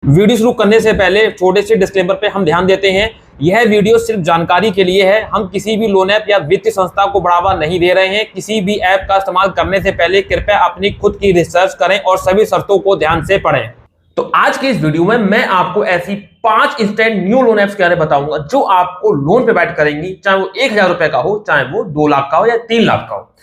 Video शुरू करने से पहले छोटे से डिस्क्लेमर पे हम ध्यान देते हैं। यह वीडियो सिर्फ जानकारी के लिए है। हम किसी भी लोन ऐप या वित्तीय संस्था को बढ़ावा नहीं दे रहे हैं। किसी भी ऐप का इस्तेमाल करने से पहले कृपया अपनी खुद की रिसर्च करें और सभी शर्तों को ध्यान से पढ़ें। तो आज के इस वीडियो में मैं आपको ऐसी 5 इंस्टेंट न्यू लोन ऐप्स के बारे में बताऊंगा जो आपको लोन पे बैठ करेंगी, चाहे वो 1000 रुपए का हो, चाहे वो 2 लाख का हो या 3 लाख का हो।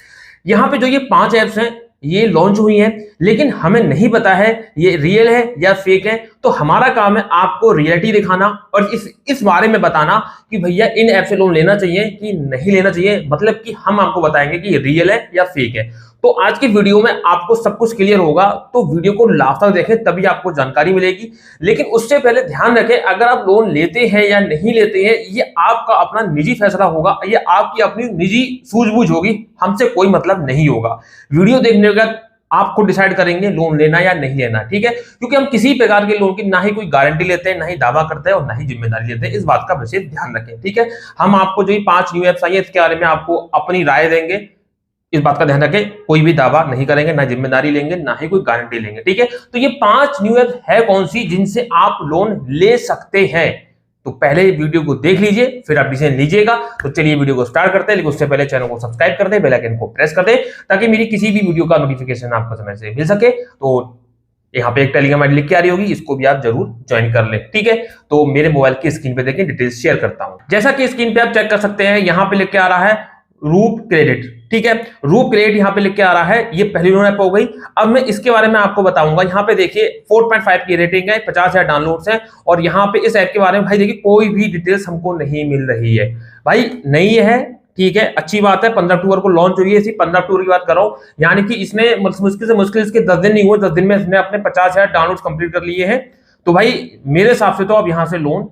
यहाँ पे जो ये 5 ऐप्स हैं ये लॉन्च हुई हैं, लेकिन हमें नहीं पता है ये रियल है या फेक है। तो हमारा काम है आपको रियलिटी दिखाना और इस बारे में बताना कि भैया इन ऐप से लोन लेना चाहिए कि नहीं लेना चाहिए। मतलब कि हम आपको बताएंगे कि रियल है या फेक है। तो आज की वीडियो में आपको सब कुछ क्लियर होगा, तो वीडियो को लास्ट तक देखें तभी आपको जानकारी मिलेगी। लेकिन उससे पहले ध्यान रखें, अगर आप लोन लेते हैं या नहीं लेते हैं ये आपका अपना निजी फैसला होगा, ये आपकी अपनी निजी सूझबूझ होगी, हमसे कोई मतलब नहीं होगा। वीडियो देखने के बाद आप खुद डिसाइड करेंगे लोन लेना या नहीं लेना, ठीक है। क्योंकि हम किसी प्रकार के लोन की ना ही कोई गारंटी लेते हैं, ना ही दावा करते हैं और ना ही जिम्मेदारी लेते हैं। इस बात का विशेष ध्यान रखें, ठीक है। हम आपको जो 5 न्यू ऐप्स आई है इसके बारे में आपको अपनी राय देंगे। इस बात का ध्यान रखें, कोई भी दावा नहीं करेंगे, ना जिम्मेदारी लेंगे, ना ही कोई गारंटी लेंगे, ठीक है। तो ये 5 न्यू ऐप है कौन सी जिनसे आप लोन ले सकते हैं, तो पहले वीडियो को देख लीजिए फिर आप डिसीजन लीजिएगा। तो चलिए वीडियो को स्टार्ट करते हैं, लेकिन उससे पहले चैनल को सब्सक्राइब कर दे, बेल आइकन को प्रेस कर दे ताकि मेरी किसी भी वीडियो का नोटिफिकेशन आपको समय से मिल सके। तो यहाँ पे एक टेलीग्राम आईडी लिख के आ रही होगी, इसको भी आप जरूर ज्वाइन कर ले, ठीक है। तो मेरे मोबाइल की स्क्रीन पे देखें, डिटेल्स शेयर करता हूं। जैसा कि स्क्रीन पे आप चेक कर सकते हैं, यहाँ पे लिख के आ रहा है रूप क्रेडिट, ठीक है। रूप क्रेडिट यहाँ पे लिख के आ रहा है, ये पहली लोन ऐप हो गई। अब मैं इसके बारे में आपको बताऊंगा। यहाँ पे देखिए 4.5 की रेटिंग है, 50,000 डाउनलोड्स हैं। और यहाँ पे इस ऐप के बारे में भाई देखिए कोई भी डिटेल्स हमको नहीं मिल रही है। भाई नहीं है, ठीक है, अच्छी बात है। 15 अक्टूबर को लॉन्च हुई है, इसी 15 अक्टूबर की बात कर रहा हूं। यानी कि इसने मुश्किल से मुश्किल इसके 10 दिन नहीं हुए, 10 दिन में इसने अपने 50,000 डाउनलोड कंप्लीट कर लिए हैं। तो भाई मेरे हिसाब से तो अब यहाँ से लोन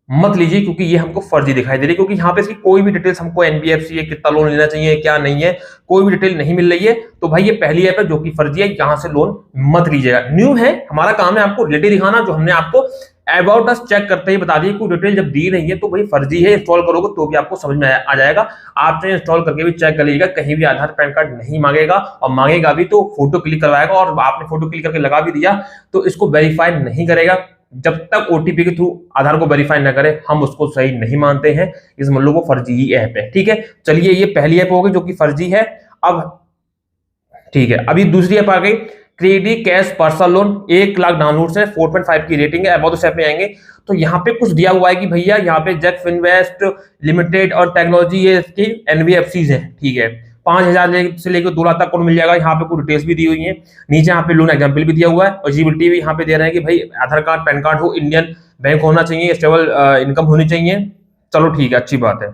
मत लीजिए, क्योंकि ये हमको फर्जी दिखाई दे रही है। क्योंकि यहाँ पे इसकी कोई भी डिटेल्स हमको एनबीएफसी है, कितना लोन लेना चाहिए क्या नहीं है, कोई भी डिटेल नहीं मिल रही है। तो भाई ये पहली ऐप है जो कि फर्जी है, यहाँ से लोन मत लीजिएगा। न्यू है, हमारा काम है आपको रियलिटी दिखाना। जो हमने आपको अबाउट अस चेक करते ही बता दिए, कोई डिटेल जब दी नहीं है तो भाई फर्जी है। इंस्टॉल करोगे तो भी आपको समझ में आ जाएगा। आप चाहे इंस्टॉल करके भी चेक कर लीजिएगा, कहीं भी आधार पैन कार्ड नहीं मांगेगा, और मांगेगा भी तो फोटो क्लिक करवाएगा। और आपने फोटो क्लिक करके लगा भी दिया तो इसको वेरीफाई नहीं करेगा। जब तक ओटीपी के थ्रू आधार को वेरीफाई ना करे हम उसको सही नहीं मानते हैं। इस मान लो वो फर्जी ही ऐप है, ठीक है। चलिए ये पहली ऐप हो गई जो कि फर्जी है। अब ठीक है, अभी दूसरी ऐप आ गई credit cash personal loan, 1 lakh download से 4.5 की रेटिंग है। अब उस ऐप में आएंगे तो यहाँ पे कुछ दिया हुआ है कि भैया यहाँ पे जैक फिनवेस्ट लिमिटेड और टेक्नोलॉजी ये इसकी एनबीएफसीज है, ठीक है। 5,000 से लेकर 2 लाख तक लोन मिल जाएगा। यहाँ पे कुछ डिटेल्स भी दी हुई है, नीचे यहाँ पे लोन एग्जाम्पल भी दिया हुआ है। और एलिजिबिलिटी भी यहाँ पे दे रहे हैं कि भाई आधार कार्ड पैन कार्ड हो, इंडियन बैंक होना चाहिए, स्टेबल इनकम होनी चाहिए। चलो ठीक है, अच्छी बात है।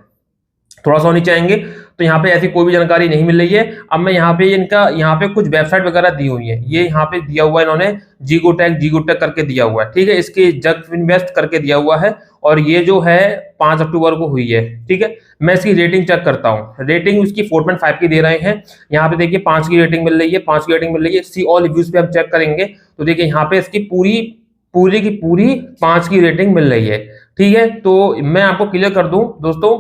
थोड़ा सा नीचे आएंगे तो यहाँ पे ऐसी कोई भी जानकारी नहीं मिल रही है। अब मैं यहाँ पे इनका यहाँ पे कुछ वेबसाइट वगैरह दी हुई है, ये यहाँ पे दिया हुआ है इन्होंने जीगोटेक करके दिया हुआ है, ठीक है। इसके जग इन्वेस्ट करके दिया हुआ है और ये जो है 5 अक्टूबर को हुई है, ठीक है। मैं इसकी रेटिंग चेक करता हूँ। रेटिंग उसकी 4.5 की दे रहे हैं। यहाँ पे देखिए 5 की रेटिंग मिल रही है, 5 की रेटिंग मिल रही है। सी ऑल रिव्यूज पे हम चेक करेंगे तो देखिए यहाँ पे इसकी पूरी की पूरी 5 की रेटिंग मिल रही है, ठीक है। तो मैं आपको क्लियर कर दूं दोस्तों,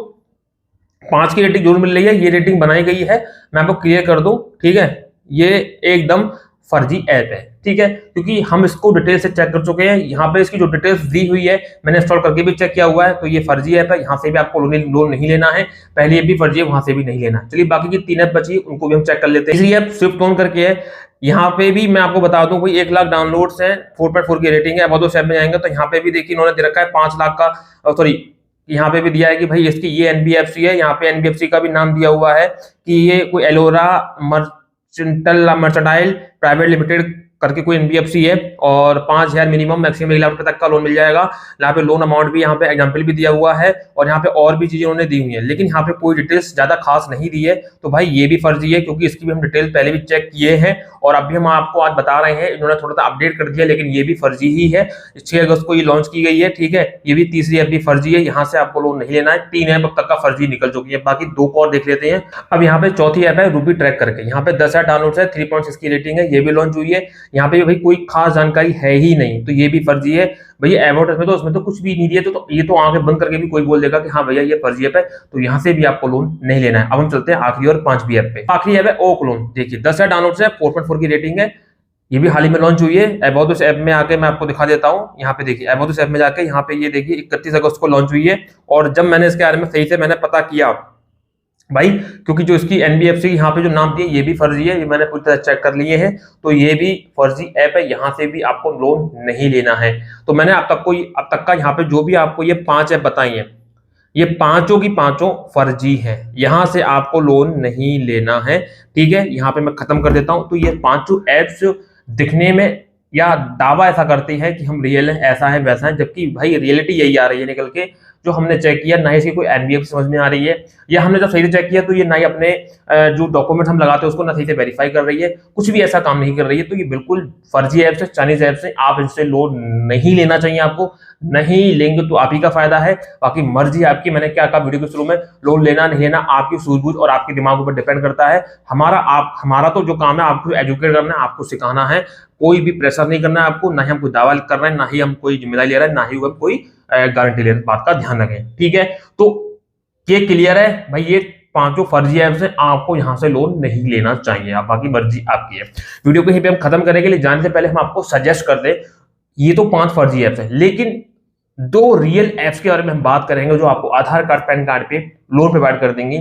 5 की रेटिंग जरूर मिल रही है, ये रेटिंग बनाई गई है, मैं आपको क्लियर कर दूं, ठीक है। ये एकदम फर्जी ऐप है, ठीक है, क्योंकि हम इसको डिटेल से चेक कर चुके हैं। यहाँ पे इसकी जो डिटेल्स दी हुई है मैंने इंस्टॉल करके भी चेक किया हुआ है, तो ये फर्जी ऐप है। यहाँ से भी आपको लोन नहीं लेना है, पहली ऐप भी फर्जी है, वहां से भी नहीं लेना। चलिए बाकी की 3 ऐप बची उनको भी हम चेक कर लेते हैं। इसलिए ऐप स्विफ्ट लोन करके है, यहाँ पे भी मैं आपको बता दूं कोई 1 लाख डाउनलोड्स है, 4.4 की रेटिंग है। अब ऐप में जाएंगे तो यहाँ पे भी देखिए इन्होंने दे रखा है 5 लाख का, सॉरी यहाँ पे भी दिया है कि भाई इसकी ये एनबीएफसी है। यहाँ पे एनबीएफसी का भी नाम दिया हुआ है कि ये कोई एलोरा मर्चेंटाइल प्राइवेट लिमिटेड करके कोई एनबीएफसी है, और 5,000 मिनिमम मैक्सिमम 1 लाख रुपए तक का लोन मिल जाएगा। यहाँ पे लोन अमाउंट भी यहाँ पे एग्जाम्पल भी दिया हुआ है, और यहाँ पे और भी चीजें उन्होंने दी हुई है, लेकिन यहाँ पे कोई डिटेल्स ज्यादा खास नहीं दी है। तो भाई ये भी फर्जी है, क्योंकि इसकी भी हम डिटेल पहले भी चेक किए हैं और अभी हम आपको आज बता रहे हैं। इन्होंने थोड़ा सा अपडेट कर दिया, लेकिन ये भी फर्जी ही है। 6 अगस्त को ये लॉन्च की गई है, ठीक है। ये भी तीसरी ऐप भी फर्जी है, यहाँ से आपको लोन नहीं लेना है। 3 ऐप अब तक का फर्जी निकल चुकी है, बाकी 2 को और देख लेते हैं। अब यहाँ पे चौथी ऐप है रूबी ट्रैक करके, यहाँ पे 10,000 डाउनलोड है, 3.6 की रेटिंग है, ये भी लॉन्च हुई है। यहाँ पे भाई कोई खास जानकारी है ही नहीं, तो ये भी फर्जी है। भैया एडवर्टाइज में तो उसमें तो कुछ भी नहीं दिया, तो ये तो आंखें बंद करके भी कोई बोल देगा कि हाँ भैया ये फर्जी ऐप है, तो यहाँ से भी आपको लोन नहीं लेना है। अब हम चलते हैं आखिरी और 5वीं ऐप पे। आखिरी ऐप है ओक लोन, देखिए 10,000 डाउनलोड है, 4.4 की रेटिंग है। ये भी हाल ही में लॉन्च हुई है। अबाउट दिस ऐप में आके मैं आपको दिखा देता हूँ। यहाँ पे देखिए, अबाउट दिस ऐप में जाके यहाँ पे ये देखिए 31 अगस्त को लॉन्च हुई है। और जब मैंने इसके बारे में सही से मैंने पता किया भाई, क्योंकि जो इसकी एनबीएफसी यहाँ पे जो नाम दिए ये भी फर्जी है, ये मैंने पूरी तरह चेक कर लिए हैं, तो ये भी फर्जी ऐप है। यहाँ से भी आपको लोन नहीं लेना है। तो मैंने अब तक का यहाँ पे जो भी आपको ये 5 ऐप बताई हैं, ये पांचों की पांचों फर्जी हैं। यहां से आपको लोन नहीं लेना है, ठीक है। यहां पे मैं खत्म कर देता हूं। तो ये पांचों एप्स दिखने में या दावा ऐसा करती है कि हम रियल है, ऐसा है वैसा है, जबकि भाई रियलिटी यही आ रही है निकल के। जो हमने चेक किया, ना ही इसकी कोई एनबीएफसी समझ में आ रही है, या हमने जब सही से चेक किया तो ये ना ही अपने जो डॉक्यूमेंट हम लगाते हैं उसको ना सही से वेरीफाई कर रही है, कुछ भी ऐसा काम नहीं कर रही है। तो ये बिल्कुल फर्जी ऐप्स है, चाइनीज ऐप्स है। आप इनसे लोन नहीं लेना चाहिए आपको। नहीं लेंगे तो आप ही का फायदा है, बाकी मर्जी आपकी। मैंने क्या कहा वीडियो के शुरू में, लोन लेना नहीं लेना आपकी सूझबूझ और आपके दिमाग पर डिपेंड करता है। हमारा तो जो काम है आपको एजुकेट करना है, आपको सिखाना है। कोई भी प्रेशर नहीं करना है आपको, ना ही हम कोई दावा कर रहे हैं, ना ही हम कोई जिम्मेदारी ले रहे हैं, ना ही हम कोई गारंटी ले रहे हैं। बात का ध्यान रखें, ठीक है। तो ये क्लियर है भाई, ये पांचों फर्जी ऐप्स हैं, आपको यहां से लोन नहीं लेना चाहिए। आप बाकी मर्जी आपकी है। वीडियो को यहीं पे हम खत्म करने के लिए जाने से पहले हम आपको सजेस्ट कर दें, ये तो 5 फर्जी ऐप्स हैं, लेकिन 2 रियल ऐप्स के बारे में हम बात करेंगे जो आपको आधार कार्ड पैन कार्ड पे लोन प्रोवाइड कर देंगी,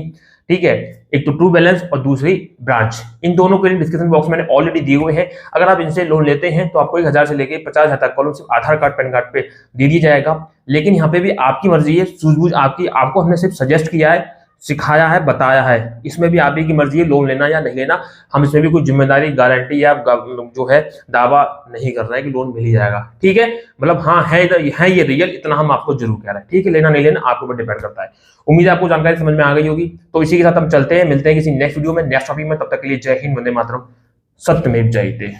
ठीक है। एक तो ट्रू बैलेंस और दूसरी ब्रांच। इन दोनों के लिए डिस्क्रिप्शन बॉक्स मैंने ऑलरेडी दिए हुए हैं। अगर आप इनसे लोन लेते हैं तो आपको 1000 से लेकर 50,000 तक का लोन सिर्फ आधार कार्ड पैन कार्ड पे दे दिया जाएगा। लेकिन यहाँ पे भी आपकी मर्जी है, सूझबूझ आपकी। आपको हमने सिर्फ सजेस्ट किया है, सिखाया है, बताया है। इसमें भी आप ही की मर्जी है लोन लेना या नहीं लेना। हम इसमें भी कोई जिम्मेदारी, गारंटी या जो है दावा नहीं कर रहे हैं कि लोन मिल ही जाएगा, ठीक है। मतलब हाँ है ये रियल, इतना हम आपको जरूर कह रहे हैं, ठीक है। लेना नहीं लेना आपके ऊपर डिपेंड करता है। उम्मीद है आपको जानकारी समझ में आ गई होगी। तो इसी के साथ हम चलते हैं, मिलते हैं किसी नेक्स्ट वीडियो में, नेक्स्ट टॉपिक में। तब तक के लिए जय हिंद, वंदे मातरम, सत्यमेव जयते।